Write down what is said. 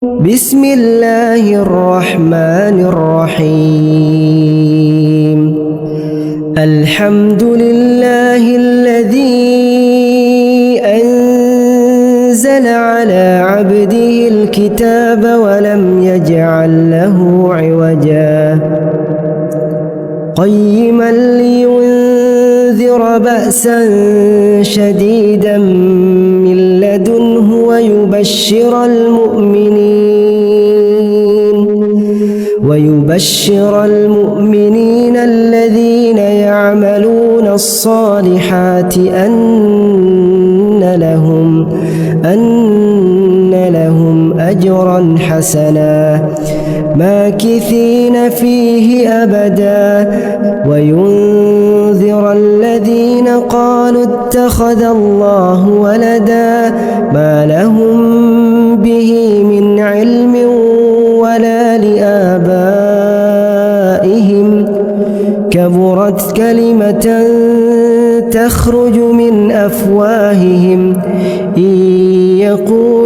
بسم الله الرحمن الرحيم. الحمد لله الذي أنزل على عبده الكتاب ولم يجعل له عوجا قيما لينذر بأسا شديدا من لدنه ويبشر المؤمنين الذين يعملون الصالحات أن لهم أجرا حسنا ماكثين فيه أبدا وينذر الذين قالوا اتخذ الله ولدا ما لهم به من علم ولا لآبائهم كبرت كلمة تخرج من أفواههم إن يقولون